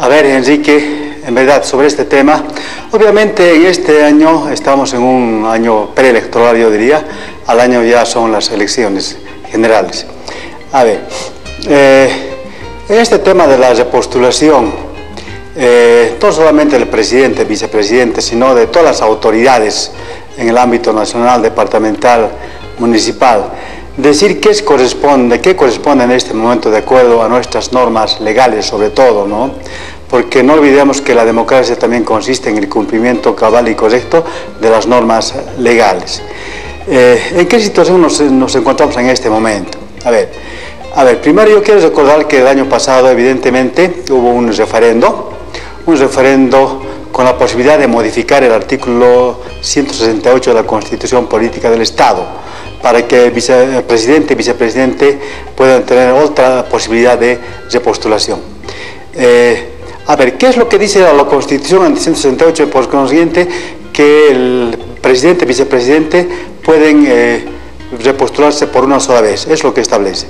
A ver, Enrique, en verdad, sobre este tema, obviamente en este año estamos en un año preelectoral, yo diría, al año ya son las elecciones generales. A ver, en este tema de la repostulación, no solamente del presidente, vicepresidente, sino de todas las autoridades en el ámbito nacional, departamental, municipal, decir qué corresponde en este momento de acuerdo a nuestras normas legales, sobre todo, ¿no? Porque no olvidemos que la democracia también consiste en el cumplimiento cabal y correcto de las normas legales. ¿En qué situación nos encontramos en este momento? A ver, primero yo quiero recordar que el año pasado, evidentemente, hubo un referendo con la posibilidad de modificar el artículo 168 de la Constitución Política del Estado, para que el vicepresidente y vicepresidente puedan tener otra posibilidad de repostulación. A ver, ¿qué es lo que dice la Constitución en 168? Por consiguiente, que el presidente y vicepresidente pueden repostularse por una sola vez, es lo que establece.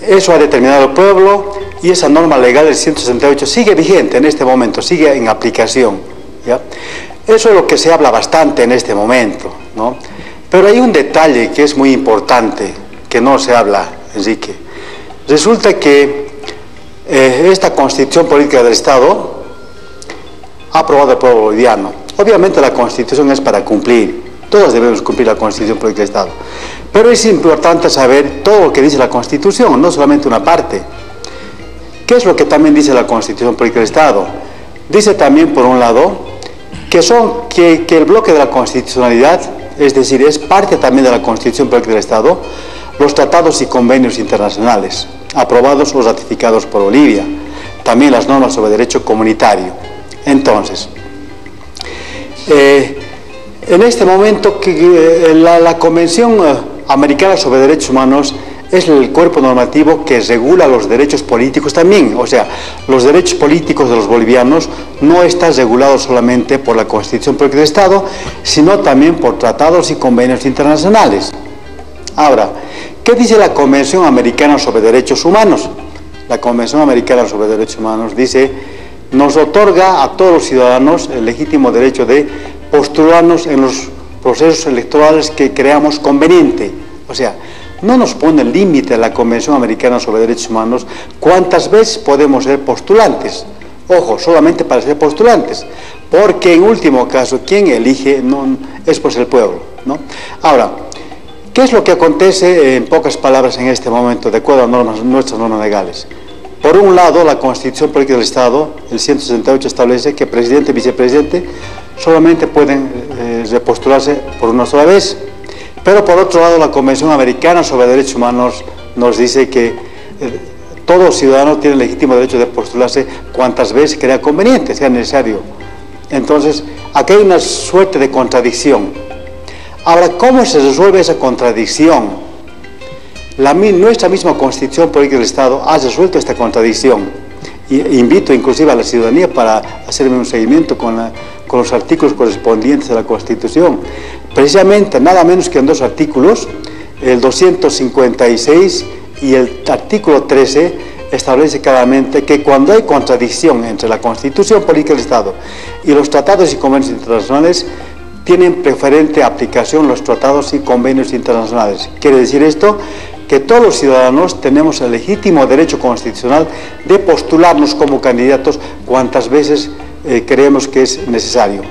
Eso ha determinado el pueblo y esa norma legal del 168 sigue vigente en este momento, sigue en aplicación, ¿ya? Eso es lo que se habla bastante en este momento, ¿no? Pero hay un detalle que es muy importante, que no se habla, Enrique. Resulta que esta Constitución Política del Estado ha aprobado el pueblo boliviano. Obviamente la Constitución es para cumplir, todos debemos cumplir la Constitución Política del Estado. Pero es importante saber todo lo que dice la Constitución, no solamente una parte. ¿Qué es lo que también dice la Constitución Política del Estado? Dice también, por un lado, que el bloque de la constitucionalidad, es decir, es parte también de la Constitución Política del Estado, los tratados y convenios internacionales, aprobados o ratificados por Bolivia, también las normas sobre derecho comunitario. Entonces, en este momento la Convención Americana sobre Derechos Humanos es el cuerpo normativo que regula los derechos políticos también, o sea, los derechos políticos de los bolivianos no están regulados solamente por la Constitución Política del Estado, sino también por tratados y convenios internacionales. Ahora, ¿qué dice la Convención Americana sobre Derechos Humanos? La Convención Americana sobre Derechos Humanos dice, nos otorga a todos los ciudadanos el legítimo derecho de postularnos en los procesos electorales que creamos conveniente. O sea, no nos pone el límite la Convención Americana sobre Derechos Humanos cuántas veces podemos ser postulantes. Ojo, solamente para ser postulantes, porque en último caso, quien elige no es pues el pueblo, ¿no? Ahora, ¿qué es lo que acontece en pocas palabras en este momento, de acuerdo a nuestras normas legales? Por un lado, la Constitución Política del Estado, el 168, establece que presidente y vicepresidente solamente pueden repostularse por una sola vez. Pero por otro lado, la Convención Americana sobre Derechos Humanos nos dice que todo ciudadano tiene el legítimo derecho de postularse cuantas veces crea conveniente, sea necesario. Entonces, aquí hay una suerte de contradicción. Ahora, ¿cómo se resuelve esa contradicción? Nuestra misma Constitución Política del Estado ha resuelto esta contradicción. Y invito inclusive a la ciudadanía para hacerme un seguimiento con los artículos correspondientes a la Constitución. Precisamente, nada menos que en dos artículos, el 256 y el artículo 13, establece claramente que cuando hay contradicción entre la Constitución Política del Estado y los tratados y convenios internacionales, tienen preferente aplicación los tratados y convenios internacionales. Quiere decir esto que todos los ciudadanos tenemos el legítimo derecho constitucional de postularnos como candidatos cuantas veces creemos que es necesario.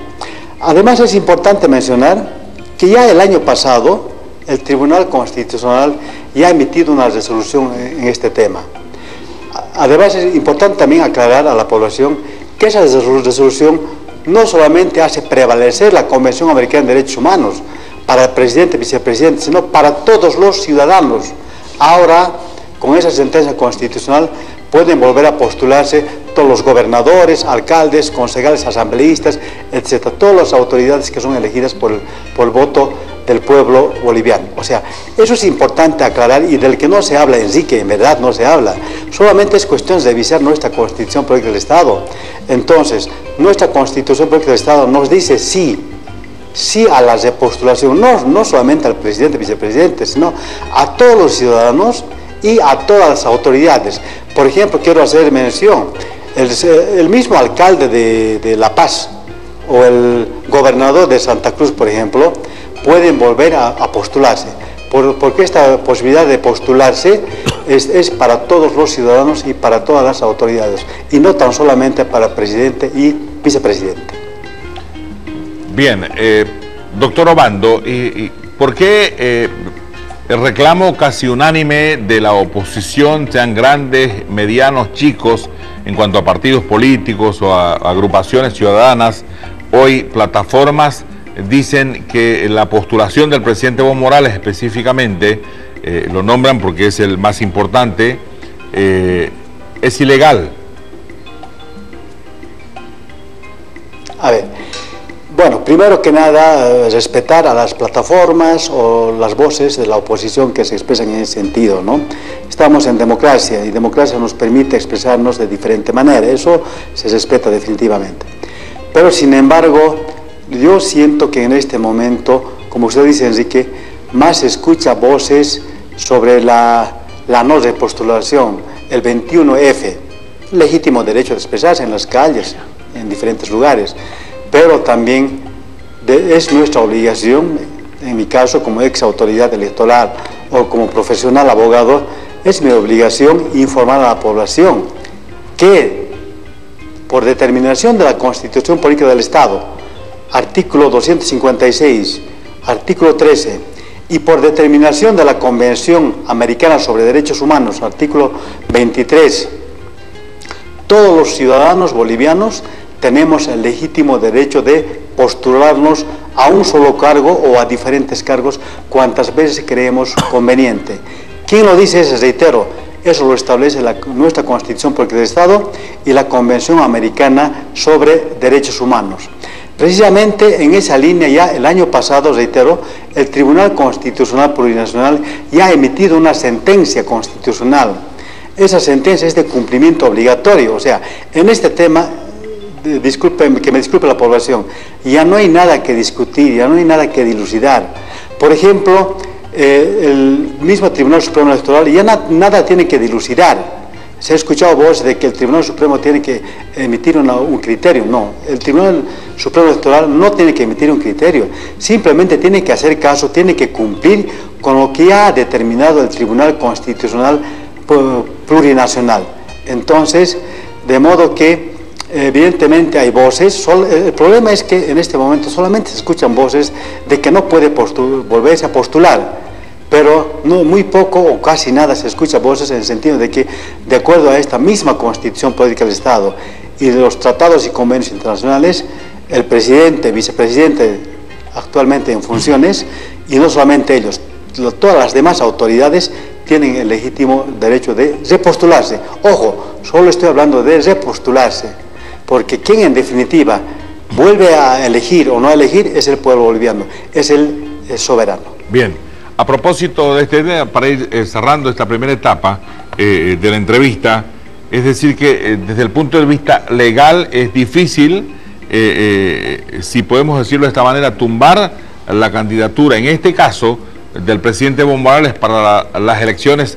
Además, es importante mencionar que ya el año pasado el Tribunal Constitucional ya ha emitido una resolución en este tema. Además, es importante también aclarar a la población que esa resolución no solamente hace prevalecer la Convención Americana de Derechos Humanos para el presidente y vicepresidente, sino para todos los ciudadanos. Ahora, con esa sentencia constitucional, pueden volver a postularse todos los gobernadores, alcaldes, concejales, asambleístas, etc. Todas las autoridades que son elegidas por el voto del pueblo boliviano. O sea, eso es importante aclarar y del que no se habla, Enrique, en verdad no se habla. Solamente es cuestión de revisar nuestra Constitución Política del Estado. Entonces, nuestra Constitución Política del Estado nos dice sí a la repostulación, no solamente al presidente y vicepresidente, sino a todos los ciudadanos y a todas las autoridades. Por ejemplo, quiero hacer mención, el mismo alcalde de La Paz o el gobernador de Santa Cruz, por ejemplo, pueden volver a postularse, porque esta posibilidad de postularse es para todos los ciudadanos y para todas las autoridades, y no tan solamente para presidente y vicepresidente. Bien, doctor Obando, ¿por qué el reclamo casi unánime de la oposición, sean grandes, medianos, chicos, en cuanto a partidos políticos o a agrupaciones ciudadanas, hoy plataformas, dicen que la postulación del presidente Evo Morales específicamente, lo nombran porque es el más importante, es ilegal? A ver, bueno, primero que nada, respetar a las plataformas o las voces de la oposición que se expresan en ese sentido, ¿no? Estamos en democracia y democracia nos permite expresarnos de diferente manera, eso se respeta definitivamente. Pero sin embargo, yo siento que en este momento, como usted dice, Enrique, más se escucha voces sobre la no repostulación, el 21F, legítimo derecho de expresarse en las calles, en diferentes lugares, pero también es nuestra obligación, en mi caso como ex autoridad electoral o como profesional abogado, es mi obligación informar a la población que por determinación de la Constitución Política del Estado, artículo 256, artículo 13, y por determinación de la Convención Americana sobre Derechos Humanos, artículo 23, todos los ciudadanos bolivianos tenemos el legítimo derecho de postularnos a un solo cargo o a diferentes cargos cuantas veces creemos conveniente. ¿Quién lo dice? Reitero, eso lo establece nuestra Constitución Política del Estado y la Convención Americana sobre Derechos Humanos. Precisamente en esa línea ya el año pasado, reitero, el Tribunal Constitucional Plurinacional ya ha emitido una sentencia constitucional. Esa sentencia es de cumplimiento obligatorio, o sea, en este tema, que me disculpe la población, ya no hay nada que discutir, ya no hay nada que dilucidar. Por ejemplo, el mismo Tribunal Supremo Electoral ya nada tiene que dilucidar. Se ha escuchado voz de que el Tribunal Supremo tiene que emitir un criterio. No, el Tribunal Supremo Electoral no tiene que emitir un criterio, simplemente tiene que hacer caso, tiene que cumplir con lo que ya ha determinado el Tribunal Constitucional Plurinacional. Entonces, de modo que evidentemente hay voces, el problema es que en este momento solamente se escuchan voces de que no puede volverse a postular, pero no, muy poco o casi nada se escucha voces en el sentido de que, de acuerdo a esta misma Constitución Política del Estado y de los tratados y convenios internacionales, el presidente, vicepresidente actualmente en funciones, y no solamente ellos, todas las demás autoridades tienen el legítimo derecho de repostularse. Ojo, solo estoy hablando de repostularse, porque quien en definitiva vuelve a elegir o no a elegir es el pueblo boliviano, es el soberano. Bien. A propósito de este tema, para ir cerrando esta primera etapa de la entrevista, es decir que desde el punto de vista legal es difícil, si podemos decirlo de esta manera, tumbar la candidatura, en este caso, del presidente Evo Morales para las elecciones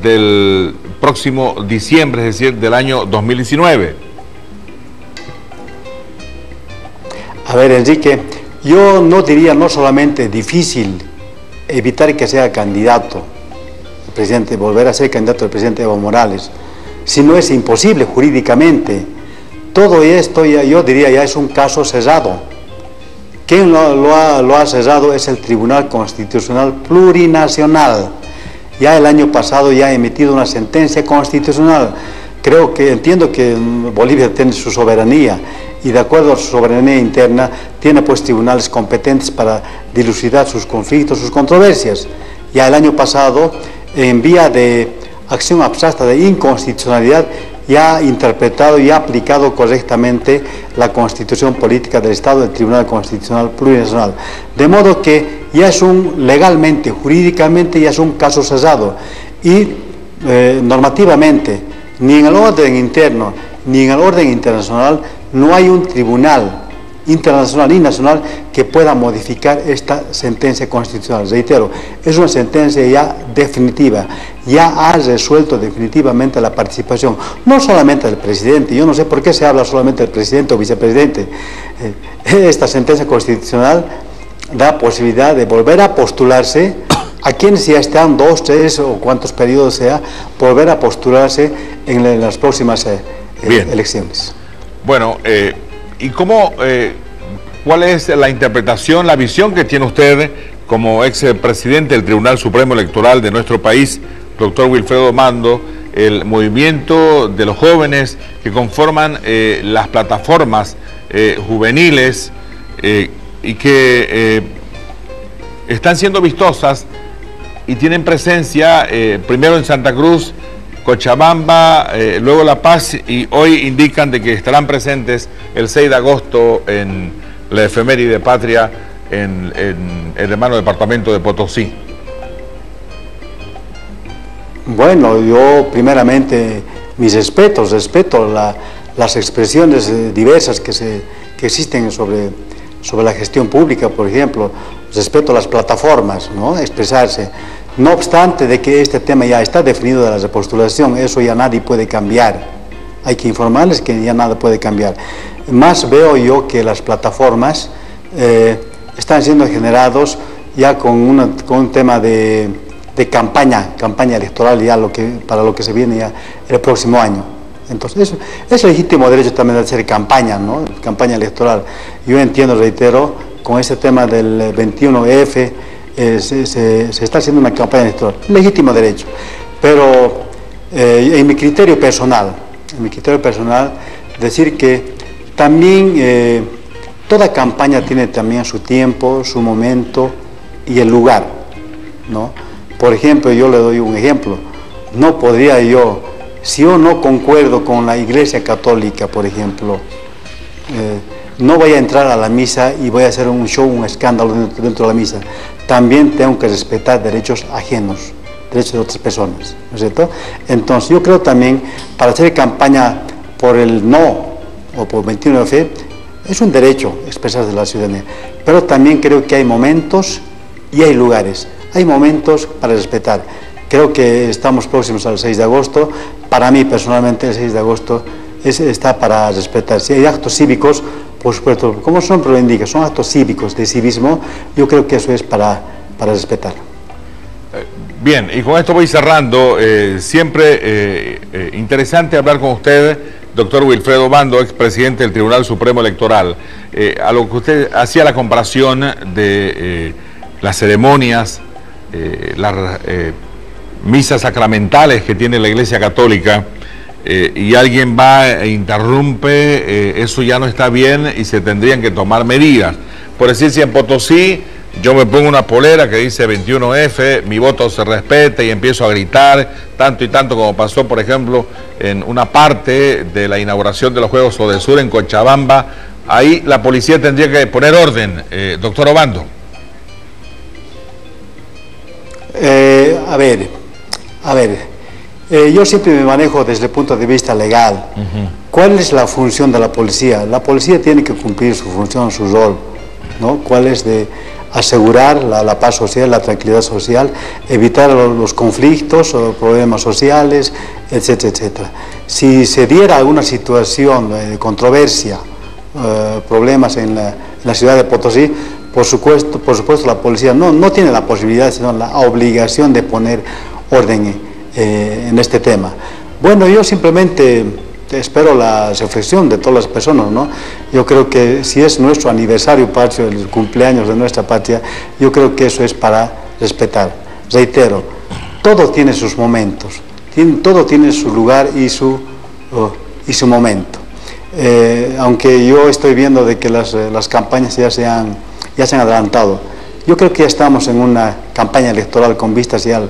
del próximo diciembre, es decir, del año 2019. A ver, Enrique, yo no diría no solamente difícil evitar que sea candidato el presidente, volver a ser candidato el presidente Evo Morales, si no es imposible jurídicamente. Todo esto yo diría ya es un caso cerrado. Quien lo ha cerrado es el Tribunal Constitucional Plurinacional. Ya el año pasado ya ha emitido una sentencia constitucional. Entiendo que Bolivia tiene su soberanía y de acuerdo a su soberanía interna tiene pues tribunales competentes para dilucidar sus conflictos, sus controversias. Ya el año pasado, en vía de acción abstracta de inconstitucionalidad, ya ha interpretado y ha aplicado correctamente la Constitución Política del Estado del Tribunal Constitucional Plurinacional. De modo que ya es legalmente, jurídicamente ya es un caso cerrado y normativamente, ni en el orden interno ni en el orden internacional, no hay un tribunal internacional y nacional que pueda modificar esta sentencia constitucional. Reitero, es una sentencia ya definitiva, ya ha resuelto definitivamente la participación, no solamente del presidente. Yo no sé por qué se habla solamente del presidente o vicepresidente. Esta sentencia constitucional da posibilidad de volver a postularse a quienes ya están 2, 3 o cuantos periodos sea, volver a postularse en las próximas elecciones. Bueno, ¿y cuál es la interpretación, la visión que tiene usted como expresidente del Tribunal Supremo Electoral de nuestro país, doctor Wilfredo Obando, el movimiento de los jóvenes que conforman las plataformas juveniles y que están siendo vistosas y tienen presencia primero en Santa Cruz, Cochabamba, luego La Paz, y hoy indican de que estarán presentes el 6 de agosto en la efeméride patria en el hermano departamento de Potosí? Bueno, yo primeramente respeto las expresiones diversas que existen sobre la gestión pública, por ejemplo. Respeto las plataformas, ¿no? Expresarse. No obstante de que este tema ya está definido de la repostulación, eso ya nadie puede cambiar. Hay que informarles que ya nada puede cambiar. Más veo yo que las plataformas están siendo generados ya con un tema de campaña electoral ya para lo que se viene ya el próximo año. Entonces es legítimo derecho también de hacer campaña, ¿no? Campaña electoral. Yo entiendo, reitero, con este tema del 21F se está haciendo una campaña electoral, legítimo derecho, pero en mi criterio personal, decir que también toda campaña tiene también su tiempo, su momento y el lugar, ¿no? Por ejemplo, yo le doy un ejemplo. No podría yo, si yo no concuerdo con la Iglesia Católica, por ejemplo, no voy a entrar a la misa y voy a hacer un show, un escándalo dentro de la misa. También tengo que respetar derechos ajenos, derechos de otras personas, ¿no es cierto? Entonces yo creo también, para hacer campaña por el no o por 21F, es un derecho expresarse de la ciudadanía, pero también creo que hay momentos y hay lugares. Hay momentos para respetar. Creo que estamos próximos al 6 de agosto. Para mí, personalmente, el 6 de agosto está para respetar. Si hay actos cívicos, por supuesto, como su nombre lo indica, son actos cívicos, de civismo, yo creo que eso es para respetar. Bien, y con esto voy cerrando. Siempre interesante hablar con usted, doctor Wilfredo Obando, expresidente del Tribunal Supremo Electoral. A lo que usted hacía la comparación de las ceremonias, las misas sacramentales que tiene la Iglesia Católica, y alguien va e interrumpe, eso ya no está bien y se tendrían que tomar medidas. Por decir, si en Potosí yo me pongo una polera que dice 21F, mi voto se respeta y empiezo a gritar tanto y tanto, como pasó, por ejemplo, en una parte de la inauguración de los Juegos Odesur en Cochabamba, ahí la policía tendría que poner orden, doctor Obando. A ver, yo siempre me manejo desde el punto de vista legal. ¿Cuál es la función de la policía? La policía tiene que cumplir su función, su rol, ¿no? ¿Cuál es? De asegurar la paz social, la tranquilidad social, evitar los conflictos o problemas sociales, etcétera, etcétera. Si se diera alguna situación de controversia, problemas en la ciudad de Potosí, por supuesto la policía no tiene la posibilidad, sino la obligación de poner orden en este tema. Bueno, yo simplemente espero la reflexión de todas las personas, ¿no? Yo creo que si es nuestro aniversario patrio, el cumpleaños de nuestra patria, yo creo que eso es para respetar. Reitero, todo tiene sus momentos, todo tiene su lugar y su momento. Aunque yo estoy viendo de que las campañas ya se han adelantado, yo creo que ya estamos en una campaña electoral con vistas ya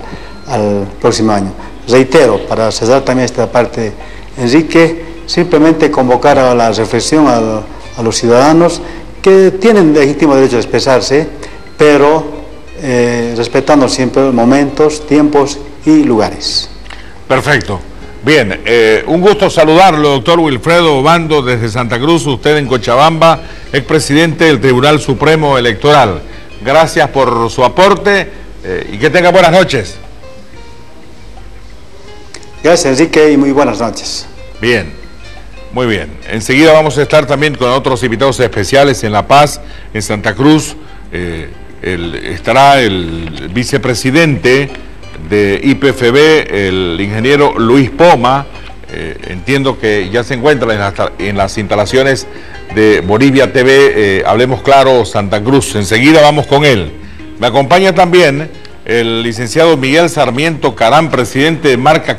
al próximo año. Reitero, para cerrar también esta parte, Enrique, simplemente convocar a la reflexión a los ciudadanos que tienen legítimo derecho a expresarse, pero respetando siempre momentos, tiempos y lugares. Perfecto. Bien, un gusto saludarlo, doctor Wilfredo Obando, desde Santa Cruz, usted en Cochabamba, expresidente del Tribunal Supremo Electoral. Gracias por su aporte y que tenga buenas noches. Gracias, Enrique, y muy buenas noches. Bien, muy bien. Enseguida vamos a estar también con otros invitados especiales en La Paz, en Santa Cruz. Estará el vicepresidente de IPFB, el ingeniero Luis Poma. Entiendo que ya se encuentra en las instalaciones de Bolivia TV, Hablemos Claro, Santa Cruz. Enseguida vamos con él. Me acompaña también el licenciado Miguel Sarmiento Carán, presidente de Marca